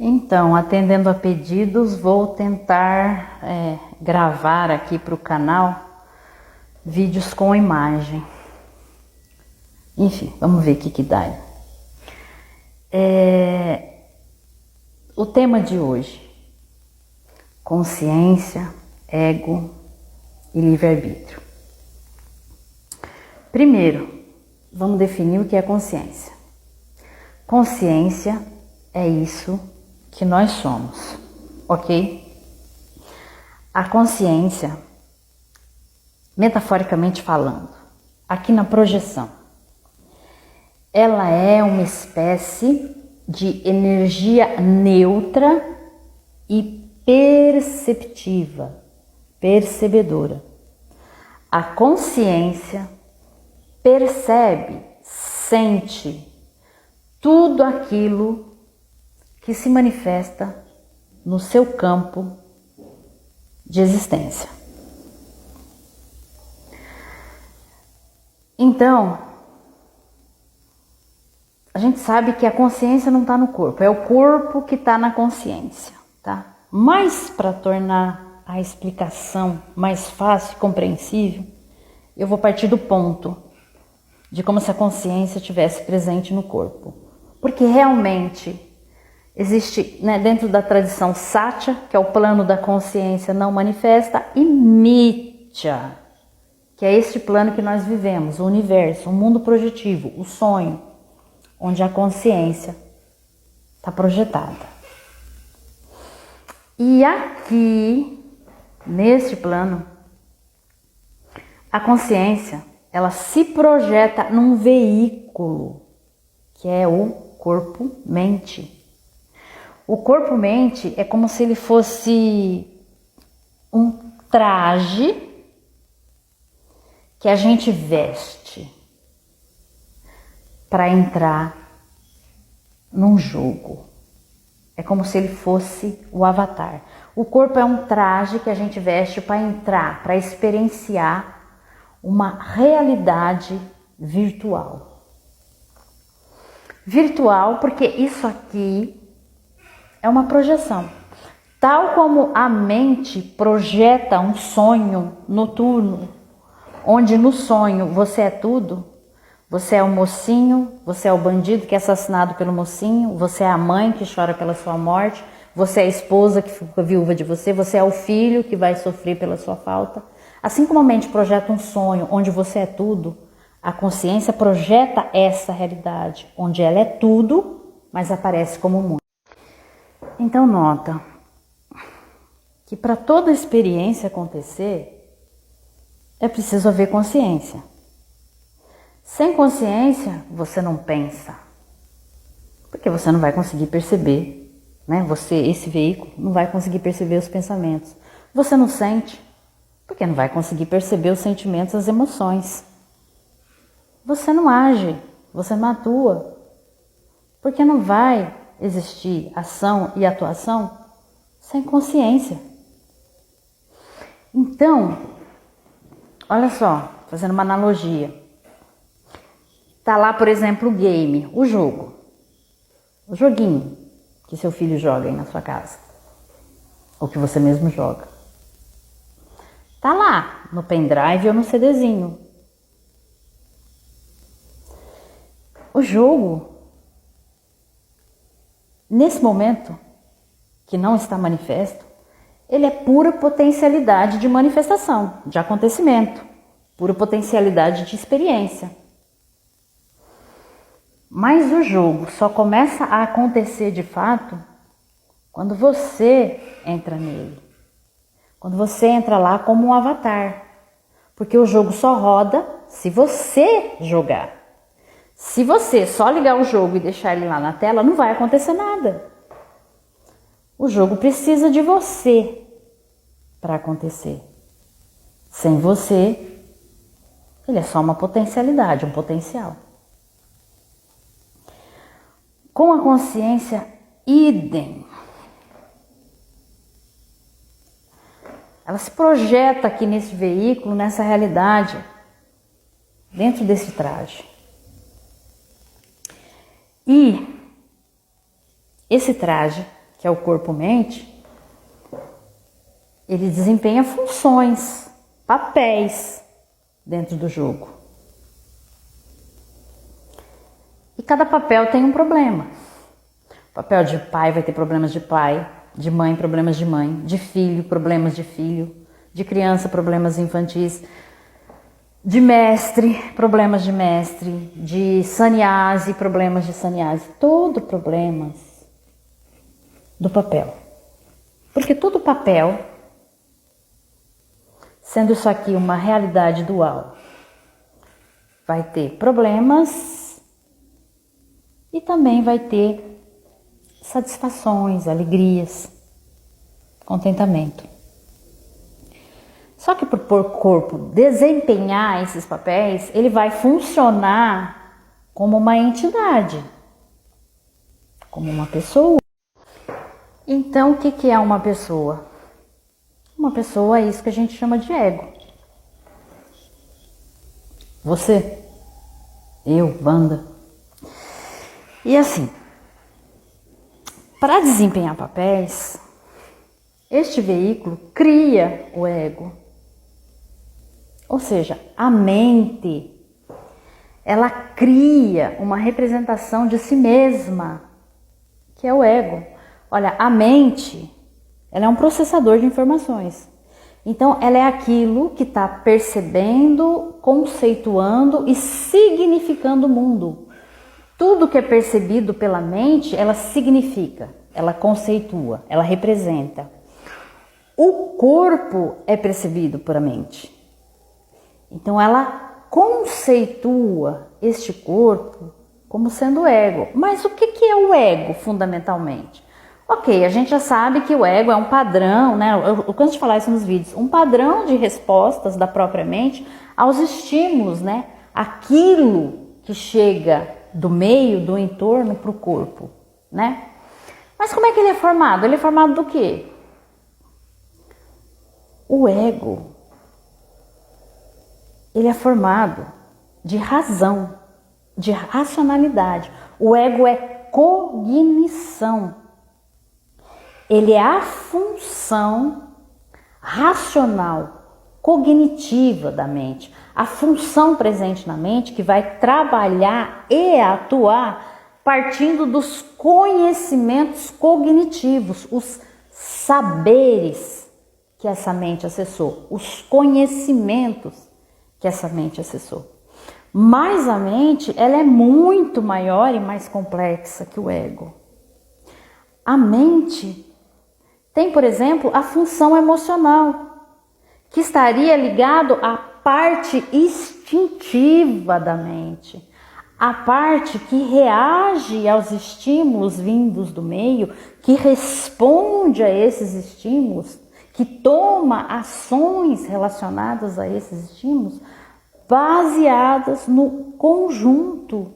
Então, atendendo a pedidos, vou tentar gravar aqui para o canal vídeos com imagem. Enfim, vamos ver o que dá. O tema de hoje: consciência, ego e livre-arbítrio. Primeiro, vamos definir o que é consciência. Consciência é isso que nós somos, ok? A consciência, metaforicamente falando, aqui na projeção, ela é uma espécie de energia neutra e perceptiva, percebedora. A consciência percebe, sente tudo aquilo que se manifesta no seu campo de existência. Então, a gente sabe que a consciência não está no corpo, é o corpo que está na consciência, tá? Mas para tornar a explicação mais fácil e compreensível, eu vou partir do ponto de como se a consciência estivesse presente no corpo. Porque realmente existe, dentro da tradição Satya, que é o plano da consciência não manifesta, e Mithya, que é este plano que nós vivemos, o universo, o mundo projetivo, o sonho, onde a consciência está projetada. E aqui, neste plano, a consciência, ela se projeta num veículo, que é o corpo-mente. O corpo-mente é como se ele fosse um traje que a gente veste para entrar num jogo. É como se ele fosse o avatar. O corpo é um traje que a gente veste para entrar, para experienciar uma realidade virtual. Virtual porque isso aqui é uma projeção. Tal como a mente projeta um sonho noturno, onde no sonho você é tudo, você é o mocinho, você é o bandido que é assassinado pelo mocinho, você é a mãe que chora pela sua morte, você é a esposa que fica viúva de você, você é o filho que vai sofrer pela sua falta. Assim como a mente projeta um sonho onde você é tudo, a consciência projeta essa realidade, onde ela é tudo, mas aparece como muito. Então nota que para toda experiência acontecer, é preciso haver consciência. Sem consciência, você não pensa, porque você não vai conseguir perceber, Você, esse veículo, não vai conseguir perceber os pensamentos. Você não sente, porque não vai conseguir perceber os sentimentos, as emoções. Você não age, você não atua, porque não vai existir ação e atuação sem consciência. Então, olha só, fazendo uma analogia. Tá lá, por exemplo, o game, o jogo, o joguinho que seu filho joga aí na sua casa, ou que você mesmo joga. Tá lá, no pendrive ou no CDzinho. O jogo, nesse momento, que não está manifesto, ele é pura potencialidade de manifestação, de acontecimento, pura potencialidade de experiência. Mas o jogo só começa a acontecer de fato quando você entra nele. Quando você entra lá como um avatar. Porque o jogo só roda se você jogar. Se você só ligar o jogo e deixar ele lá na tela, não vai acontecer nada. O jogo precisa de você para acontecer. Sem você, ele é só uma potencialidade, um potencial. Com a consciência, idem. Ela se projeta aqui nesse veículo, nessa realidade, dentro desse traje. E esse traje que é o corpo-mente, ele desempenha funções, papéis dentro do jogo. E cada papel tem um problema. O papel de pai vai ter problemas de pai, de mãe, problemas de mãe, de filho, problemas de filho, de criança, problemas infantis, de mestre, problemas de mestre, de sannyasi, problemas de sannyasi, tudo problemas do papel. Porque todo papel, sendo isso aqui uma realidade dual, vai ter problemas e também vai ter satisfações, alegrias, contentamento. Só que por o corpo desempenhar esses papéis, ele vai funcionar como uma entidade, como uma pessoa. Então, o que é uma pessoa? Uma pessoa é isso que a gente chama de ego. Você, eu, Wanda. E assim, para desempenhar papéis, este veículo cria o ego. Ou seja, a mente, ela cria uma representação de si mesma, que é o ego. Olha, a mente, ela é um processador de informações. Então, ela é aquilo que está percebendo, conceituando e significando o mundo. Tudo que é percebido pela mente, ela significa, ela conceitua, ela representa. O corpo é percebido por a mente. Então, ela conceitua este corpo como sendo ego. Mas o que é o ego, fundamentalmente? Ok, a gente já sabe que o ego é um padrão, né? Eu canso de falar isso nos vídeos. Um padrão de respostas da própria mente aos estímulos, né? Aquilo que chega do meio, do entorno para o corpo, né? Mas como é que ele é formado? Ele é formado do quê? O ego, ele é formado de razão, de racionalidade. O ego é cognição. Ele é a função racional, cognitiva da mente. A função presente na mente que vai trabalhar e atuar partindo dos conhecimentos cognitivos, os saberes que essa mente acessou, os conhecimentos que essa mente acessou. Mas a mente, ela é muito maior e mais complexa que o ego. A mente tem, por exemplo, a função emocional, que estaria ligado à parte instintiva da mente, a parte que reage aos estímulos vindos do meio, que responde a esses estímulos, que toma ações relacionadas a esses estímulos, baseadas no conjunto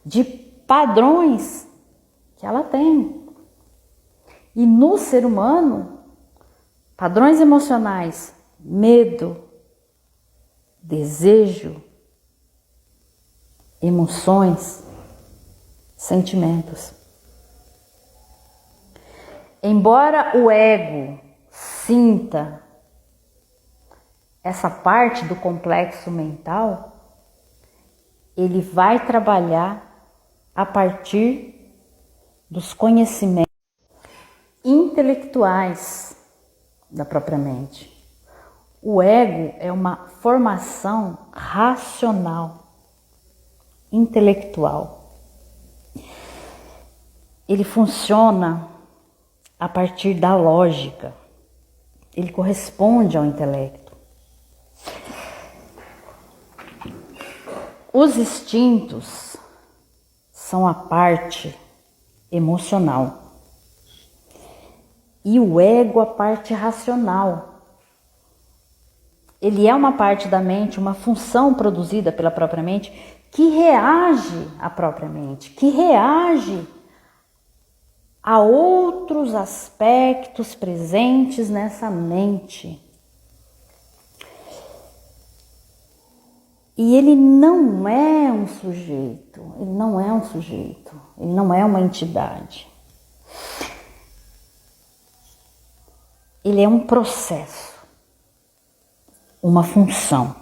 de padrões que ela tem. E no ser humano, padrões emocionais, medo, desejo, emoções, sentimentos. Embora o ego sinta essa parte do complexo mental, ele vai trabalhar a partir dos conhecimentos intelectuais da própria mente. O ego é uma formação racional, intelectual. Ele funciona a partir da lógica. Ele corresponde ao intelecto. Os instintos são a parte emocional. E o ego, a parte racional. Ele é uma parte da mente, uma função produzida pela própria mente, que reage à própria mente, que reage a outros aspectos presentes nessa mente. E ele não é um sujeito, ele não é um sujeito, ele não é uma entidade. ele é um processo, uma função.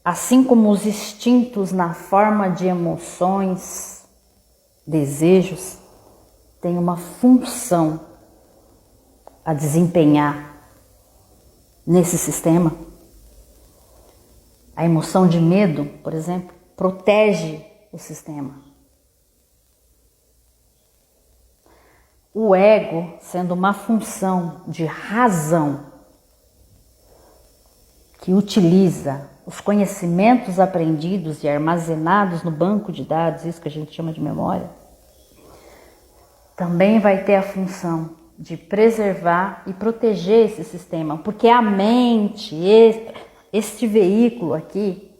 Assim como os instintos na forma de emoções, desejos, têm uma função a desempenhar nesse sistema. A emoção de medo, por exemplo, protege o sistema. O ego, sendo uma função de razão, que utiliza os conhecimentos aprendidos e armazenados no banco de dados, isso que a gente chama de memória, também vai ter a função de preservar e proteger esse sistema, porque a mente, este veículo aqui,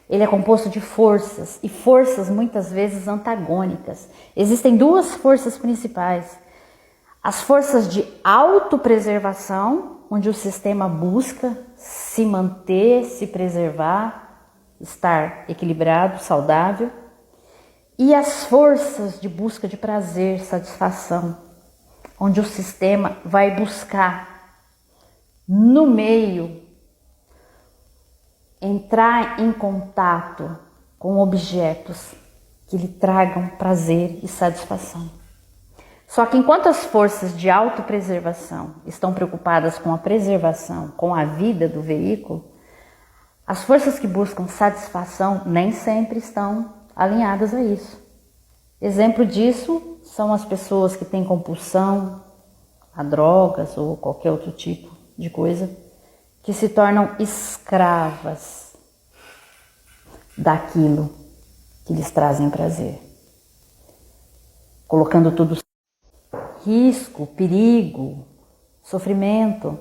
ele é composto de forças, e forças muitas vezes antagônicas. Existem duas forças principais. As forças de autopreservação, onde o sistema busca se manter, se preservar, estar equilibrado, saudável. E as forças de busca de prazer, satisfação, onde o sistema vai buscar no meio entrar em contato com objetos que lhe tragam prazer e satisfação. Só que enquanto as forças de autopreservação estão preocupadas com a preservação, com a vida do veículo, as forças que buscam satisfação nem sempre estão alinhadas a isso. Exemplo disso são as pessoas que têm compulsão a drogas ou qualquer outro tipo de coisa, que se tornam escravas daquilo que lhes trazem prazer, colocando tudo risco, perigo, sofrimento.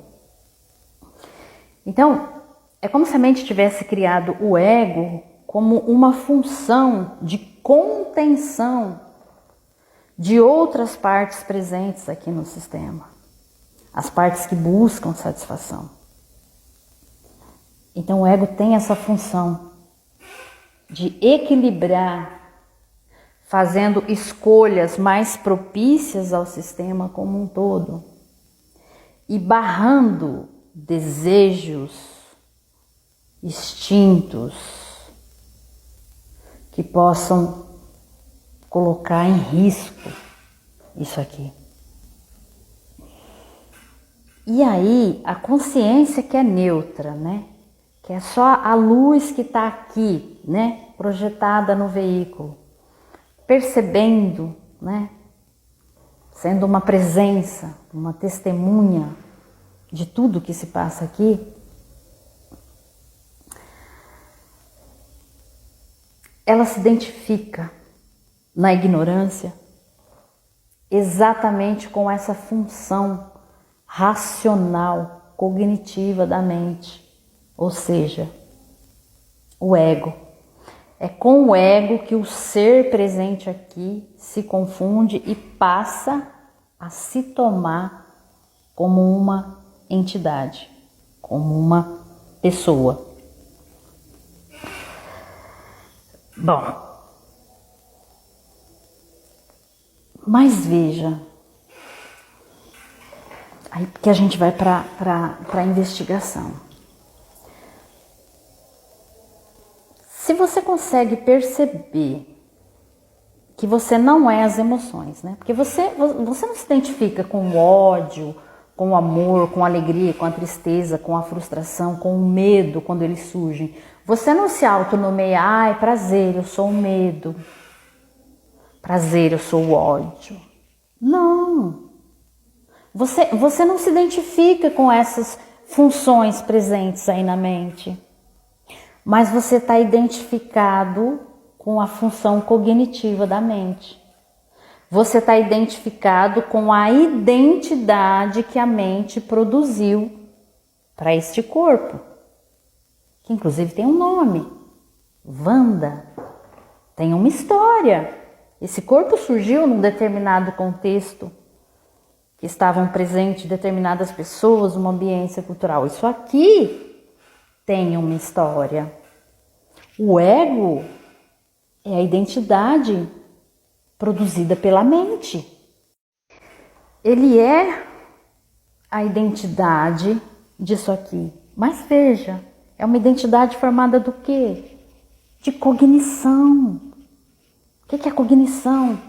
Então, é como se a mente tivesse criado o ego como uma função de contenção de outras partes presentes aqui no sistema, as partes que buscam satisfação. Então o ego tem essa função de equilibrar, fazendo escolhas mais propícias ao sistema como um todo e barrando desejos, instintos que possam colocar em risco isso aqui. E aí a consciência que é neutra, né? Que é só a luz que está aqui, né? Projetada no veículo, percebendo, né? Sendo uma presença, uma testemunha de tudo que se passa aqui. Ela se identifica na ignorância exatamente com essa função racional, cognitiva da mente, ou seja, o ego. É com o ego que o ser presente aqui se confunde e passa a se tomar como uma entidade, como uma pessoa. Bom, mas veja, aí que a gente vai para a investigação. Se você consegue perceber que você não é as emoções, né? Porque você não se identifica com o ódio, com o amor, com a alegria, com a tristeza, com a frustração, com o medo quando eles surgem. Você não se autonomeia, ai, prazer, eu sou o medo. Prazer, eu sou o ódio. Não. Você não se identifica com essas funções presentes aí na mente. Mas você está identificado com a função cognitiva da mente. Você está identificado com a identidade que a mente produziu para este corpo, que inclusive tem um nome, Wanda, tem uma história. Esse corpo surgiu num determinado contexto, que estavam presentes determinadas pessoas, uma ambiência cultural. Isso aqui tem uma história. O ego é a identidade produzida pela mente. Ele é a identidade disso aqui. Mas veja, é uma identidade formada do quê? De cognição. O que é cognição?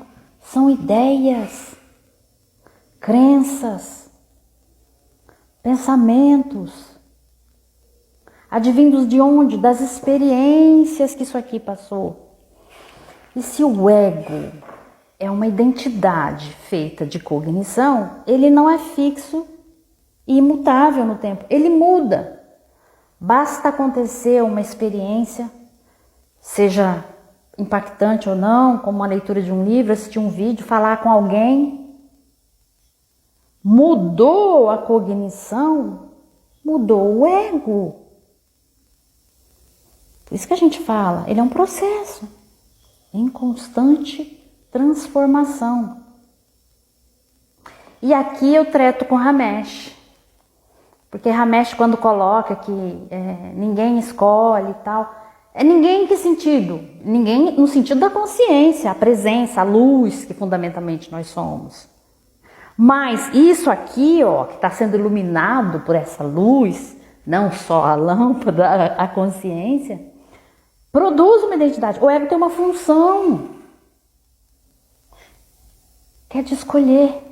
São ideias, crenças, pensamentos. Advindos de onde? Das experiências que isso aqui passou. E se o ego é uma identidade feita de cognição, ele não é fixo e imutável no tempo. Ele muda. Basta acontecer uma experiência, seja impactante ou não, como a leitura de um livro, assistir um vídeo, falar com alguém. Mudou a cognição, mudou o ego. Por isso que a gente fala, ele é um processo em constante transformação. E aqui eu treto com Ramesh, porque Ramesh, quando coloca que ninguém escolhe e tal, é ninguém em que sentido? Ninguém no sentido da consciência, a presença, a luz que fundamentalmente nós somos. Mas isso aqui, ó, que está sendo iluminado por essa luz, não só a lâmpada, a consciência, produz uma identidade. O ego tem uma função, que é de escolher.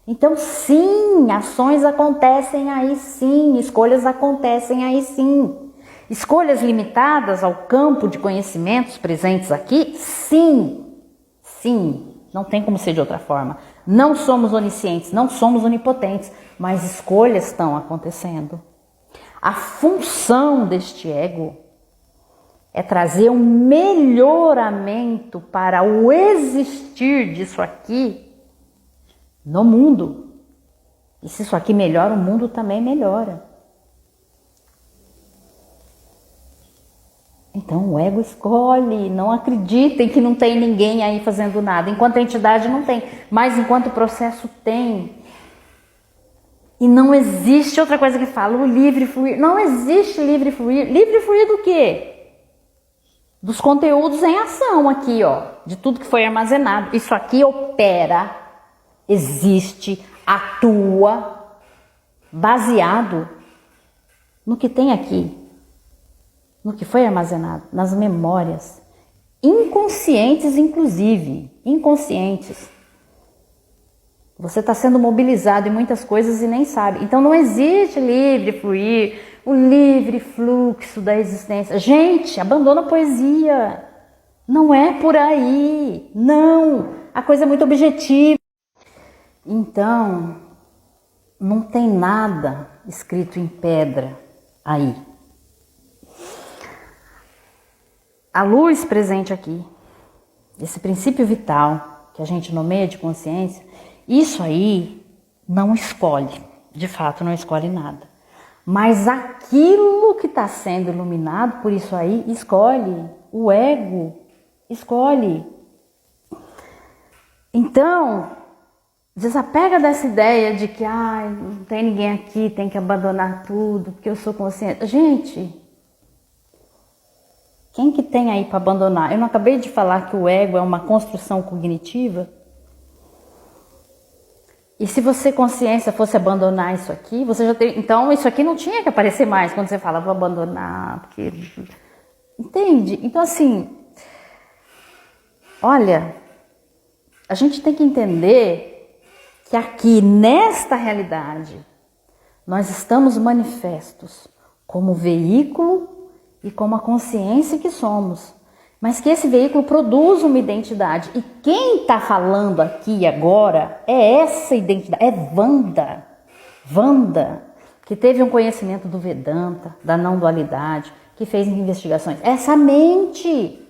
Então, sim, ações acontecem aí sim, escolhas acontecem aí sim. Escolhas limitadas ao campo de conhecimentos presentes aqui, sim, sim, não tem como ser de outra forma. Não somos oniscientes, não somos onipotentes, mas escolhas estão acontecendo. A função deste ego é trazer um melhoramento para o existir disso aqui no mundo. E se isso aqui melhora, o mundo também melhora. Então o ego escolhe, não acreditem que não tem ninguém aí fazendo nada. Enquanto a entidade não tem, mas enquanto o processo tem. E não existe outra coisa que fala, o livre fluir. Não existe livre fluir. Livre fluir do quê? Dos conteúdos em ação aqui, ó. De tudo que foi armazenado. Isso aqui opera, existe, atua, baseado no que tem aqui. No que foi armazenado, nas memórias, inconscientes inclusive, inconscientes. Você está sendo mobilizado em muitas coisas e nem sabe. Então não existe livre fluir, o livre fluxo da existência. Gente, abandona a poesia. Não é por aí, não. A coisa é muito objetiva. Então, não tem nada escrito em pedra aí. A luz presente aqui, esse princípio vital que a gente nomeia de consciência, isso aí não escolhe, de fato não escolhe nada. Mas aquilo que está sendo iluminado por isso aí, escolhe. O ego escolhe. Então, desapega dessa ideia de que não tem ninguém aqui, tem que abandonar tudo, porque eu sou consciente. Gente, quem que tem aí para abandonar? Eu não acabei de falar que o ego é uma construção cognitiva? E se você, consciência, fosse abandonar isso aqui, você já teria... Então, isso aqui não tinha que aparecer mais quando você fala, vou abandonar, porque... Entende? Então, assim... Olha, a gente tem que entender que aqui, nesta realidade, nós estamos manifestos como veículo e como a consciência que somos. Mas que esse veículo produz uma identidade. E quem está falando aqui agora é essa identidade, é Wanda. Wanda, que teve um conhecimento do Vedanta, da não dualidade, que fez investigações. Essa mente.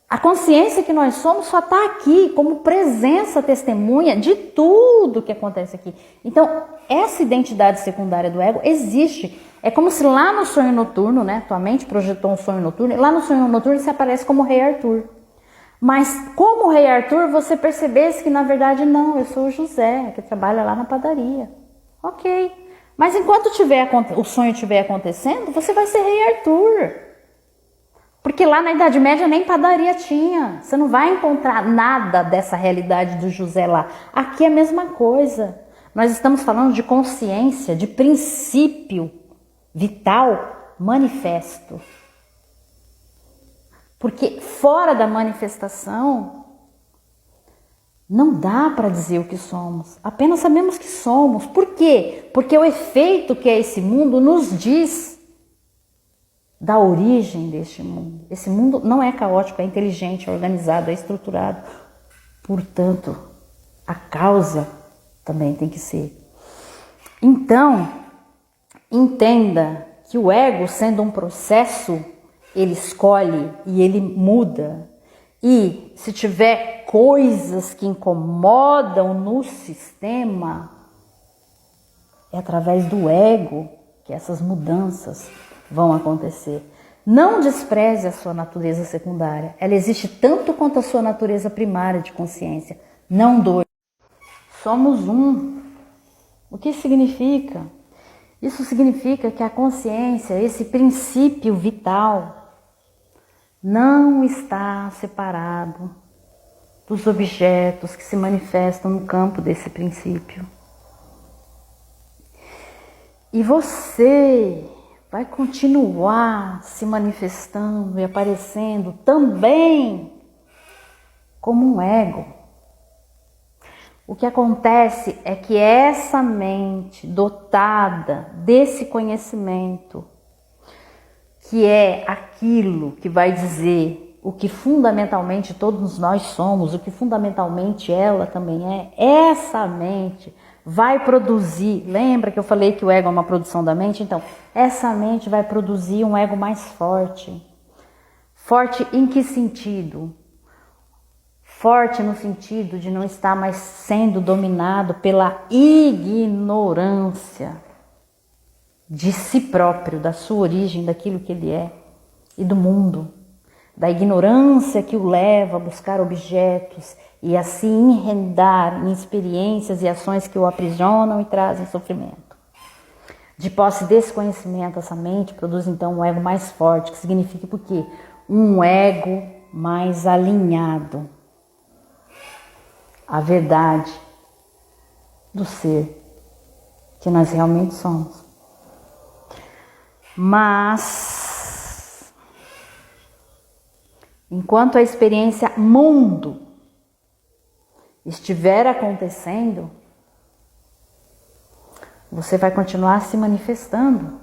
A consciência que nós somos só está aqui como presença testemunha de tudo que acontece aqui. Então, essa identidade secundária do ego existe. É como se lá no sonho noturno, né? Tua mente projetou um sonho noturno, e lá no sonho noturno você aparece como Rei Arthur. Mas como Rei Arthur, você percebesse que na verdade não, eu sou o José, que trabalha lá na padaria. Ok. Mas enquanto o sonho estiver acontecendo, você vai ser Rei Arthur. Porque lá na Idade Média nem padaria tinha. Você não vai encontrar nada dessa realidade do José lá. Aqui é a mesma coisa. Nós estamos falando de consciência, de princípio vital manifesto. Porque fora da manifestação, não dá para dizer o que somos. Apenas sabemos que somos. Por quê? Porque o efeito que é esse mundo nos diz da origem deste mundo. Esse mundo não é caótico, é inteligente, é organizado, é estruturado. Portanto, a causa também tem que ser. Então, entenda que o ego, sendo um processo, ele escolhe e ele muda. E se tiver coisas que incomodam no sistema, é através do ego que essas mudanças vão acontecer. Não despreze a sua natureza secundária. Ela existe tanto quanto a sua natureza primária de consciência. Não dois. Somos um. O que significa? Isso significa que a consciência, esse princípio vital, não está separado dos objetos que se manifestam no campo desse princípio. E você vai continuar se manifestando e aparecendo também como um ego. O que acontece é que essa mente dotada desse conhecimento, que é aquilo que vai dizer o que fundamentalmente todos nós somos, o que fundamentalmente ela também é, essa mente vai produzir, lembra que eu falei que o ego é uma produção da mente? Então, essa mente vai produzir um ego mais forte. Forte em que sentido? Forte no sentido de não estar mais sendo dominado pela ignorância de si próprio, da sua origem, daquilo que ele é e do mundo. Da ignorância que o leva a buscar objetos e a se enredar em experiências e ações que o aprisionam e trazem sofrimento. De posse desse conhecimento, essa mente produz então um ego mais forte, que significa por quê? Um ego mais alinhado à verdade do ser que nós realmente somos. Mas, enquanto a experiência mundo estiver acontecendo, você vai continuar se manifestando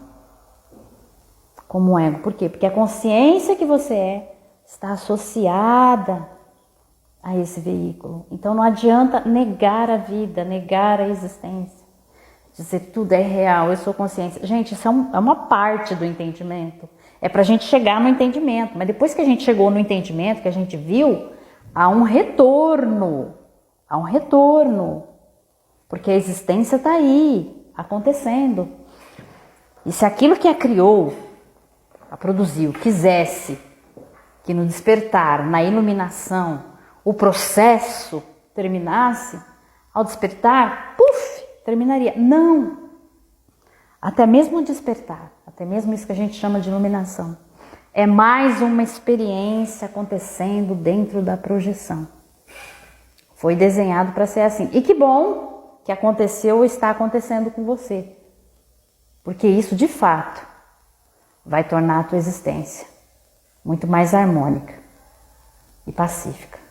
como um ego. Por quê? Porque a consciência que você está associada a esse veículo. Então não adianta negar a vida, negar a existência. Dizer tudo é real, eu sou consciência. Gente, isso é uma parte do entendimento. É para a gente chegar no entendimento. Mas depois que a gente chegou no entendimento, que a gente viu, há um retorno. Há um retorno. Porque a existência está aí, acontecendo. E se aquilo que a criou, a produziu, quisesse que no despertar, na iluminação, o processo terminasse, ao despertar, puf, terminaria. Não! Até mesmo o despertar, até mesmo isso que a gente chama de iluminação, é mais uma experiência acontecendo dentro da projeção. Foi desenhado para ser assim. E que bom que aconteceu ou está acontecendo com você. Porque isso, de fato, vai tornar a tua existência muito mais harmônica e pacífica.